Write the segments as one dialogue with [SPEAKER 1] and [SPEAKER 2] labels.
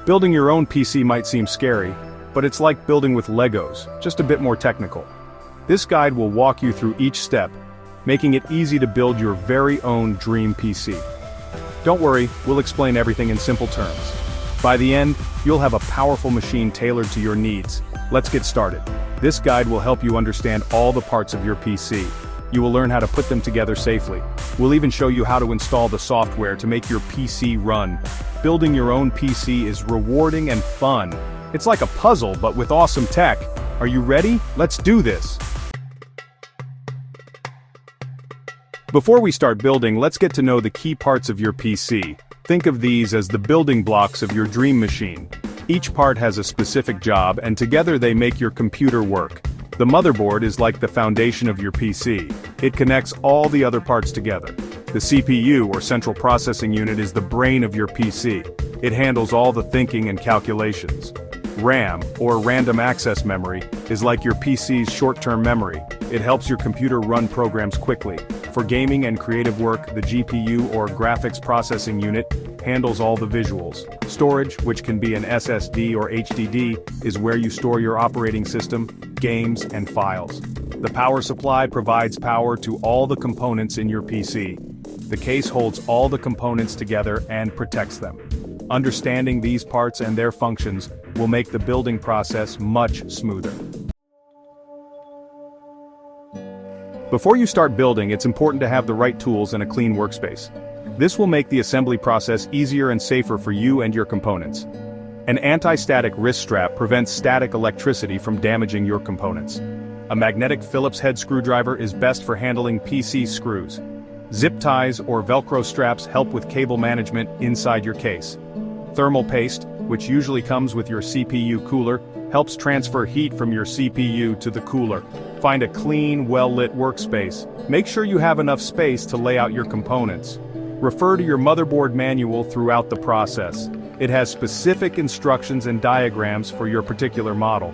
[SPEAKER 1] Building your own PC might seem scary, but it's like building with Legos, just a bit more technical. This guide will walk you through each step, making it easy to build your very own dream PC. Don't worry, we'll explain everything in simple terms. By the end, you'll have a powerful machine tailored to your needs. Let's get started. This guide will help you understand all the parts of your PC. You will learn how to put them together safely. We'll even show you how to install the software to make your PC run. Building your own PC is rewarding and fun. It's like a puzzle, but with awesome tech. Are you ready? Let's do this! Before we start building, let's get to know the key parts of your PC. Think of these as the building blocks of your dream machine. Each part has a specific job, and together they make your computer work. The motherboard is like the foundation of your PC. It connects all the other parts together. The CPU, or central processing unit, is the brain of your PC. It handles all the thinking and calculations. RAM, or random access memory, is like your PC's short-term memory. It helps your computer run programs quickly. For gaming and creative work, the GPU, or graphics processing unit, handles all the visuals. Storage, which can be an SSD or HDD, is where you store your operating system, games, and files. The power supply provides power to all the components in your PC. The case holds all the components together and protects them. Understanding these parts and their functions will make the building process much smoother. Before you start building, it's important to have the right tools and a clean workspace. This will make the assembly process easier and safer for you and your components. An anti-static wrist strap prevents static electricity from damaging your components. A magnetic Phillips head screwdriver is best for handling PC screws. Zip ties or Velcro straps help with cable management inside your case. Thermal paste, which usually comes with your CPU cooler, helps transfer heat from your CPU to the cooler. Find a clean, well-lit workspace. Make sure you have enough space to lay out your components. Refer to your motherboard manual throughout the process. It has specific instructions and diagrams for your particular model.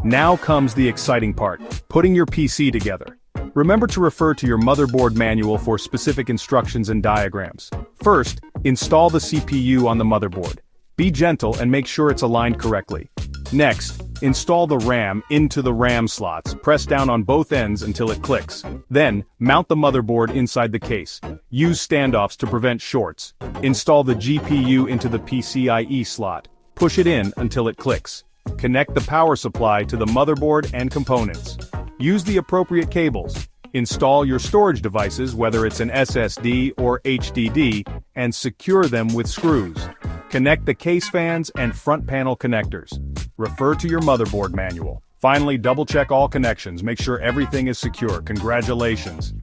[SPEAKER 1] Now comes the exciting part, putting your PC together. Remember to refer to your motherboard manual for specific instructions and diagrams. First, install the CPU on the motherboard. Be gentle and make sure it's aligned correctly. Next, install the RAM into the RAM slots. Press down on both ends until it clicks. Then, mount the motherboard inside the case. Use standoffs to prevent shorts. Install the GPU into the PCIe slot. Push it in until it clicks. Connect the power supply to the motherboard and components. Use the appropriate cables. Install your storage devices, whether it's an SSD or HDD, and secure them with screws. Connect the case fans and front panel connectors. Refer to your motherboard manual. Finally, double-check all connections. Make sure everything is secure. Congratulations!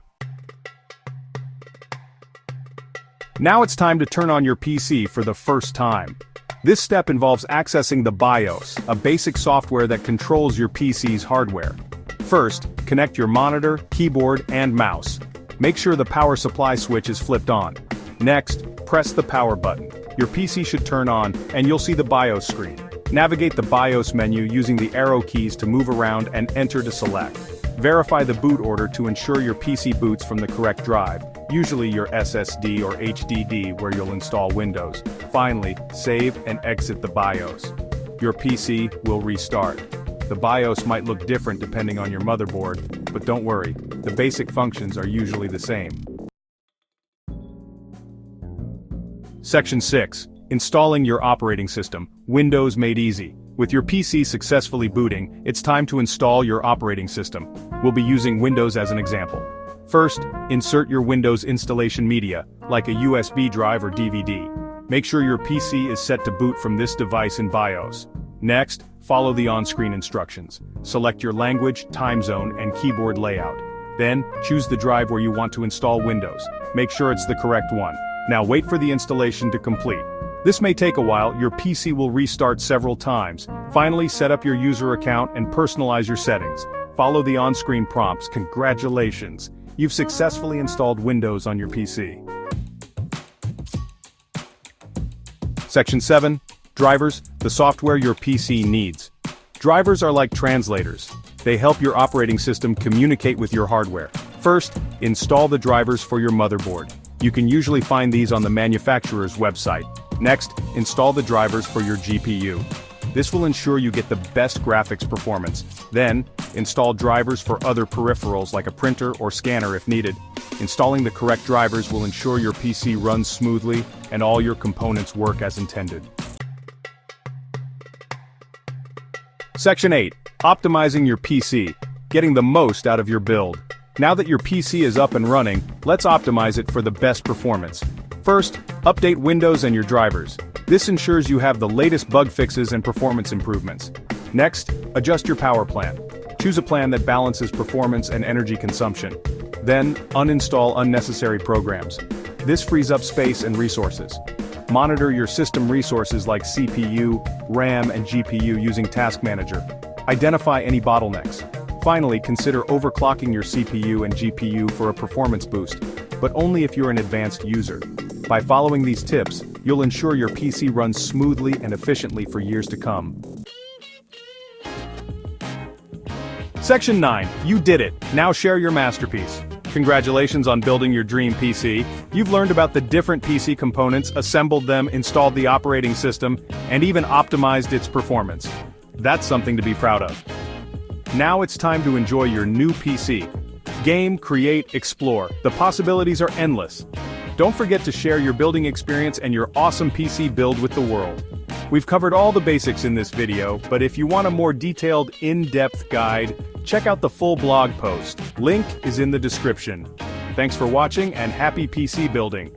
[SPEAKER 1] Now it's time to turn on your PC for the first time. This step involves accessing the BIOS, a basic software that controls your PC's hardware. First, connect your monitor, keyboard, and mouse. Make sure the power supply switch is flipped on. Next, press the power button. Your PC should turn on, and you'll see the BIOS screen. Navigate the BIOS menu using the arrow keys to move around and enter to select. Verify the boot order to ensure your PC boots from the correct drive, usually your SSD or HDD where you'll install Windows. Finally, save and exit the BIOS. Your PC will restart. The BIOS might look different depending on your motherboard, but don't worry, the basic functions are usually the same. Section 6. Installing your operating system, Windows made easy. With your PC successfully booting, it's time to install your operating system. We'll be using Windows as an example. First, insert your Windows installation media, like a USB drive or DVD. Make sure your PC is set to boot from this device in BIOS. Next, follow the on-screen instructions. Select your language, time zone, and keyboard layout. Then, choose the drive where you want to install Windows. Make sure it's the correct one. Now wait for the installation to complete. This may take a while. Your PC will restart several times. Finally, set up your user account and personalize your settings. Follow the on-screen prompts. Congratulations! You've successfully installed Windows on your PC. Section 7. Drivers, the software your PC needs. Drivers are like translators. They help your operating system communicate with your hardware. First, install the drivers for your motherboard. You can usually find these on the manufacturer's website. Next, install the drivers for your GPU. This will ensure you get the best graphics performance. Then, install drivers for other peripherals like a printer or scanner if needed. Installing the correct drivers will ensure your PC runs smoothly and all your components work as intended. Section 8. Optimizing your PC. Getting the most out of your build. Now that your PC is up and running, let's optimize it for the best performance. First, update Windows and your drivers. This ensures you have the latest bug fixes and performance improvements. Next, adjust your power plan. Choose a plan that balances performance and energy consumption. Then, uninstall unnecessary programs. This frees up space and resources. Monitor your system resources like CPU, RAM, and GPU using Task Manager. Identify any bottlenecks. Finally, consider overclocking your CPU and GPU for a performance boost, but only if you're an advanced user. By following these tips, you'll ensure your PC runs smoothly and efficiently for years to come. Section 9. You did it! Now share your masterpiece. Congratulations on building your dream PC. You've learned about the different PC components, assembled them, installed the operating system, and even optimized its performance. That's something to be proud of. Now it's time to enjoy your new PC. Game, create, explore. The possibilities are endless. Don't forget to share your building experience and your awesome PC build with the world. We've covered all the basics in this video, but if you want a more detailed, in-depth guide, check out the full blog post. Link is in the description. Thanks for watching and happy PC building.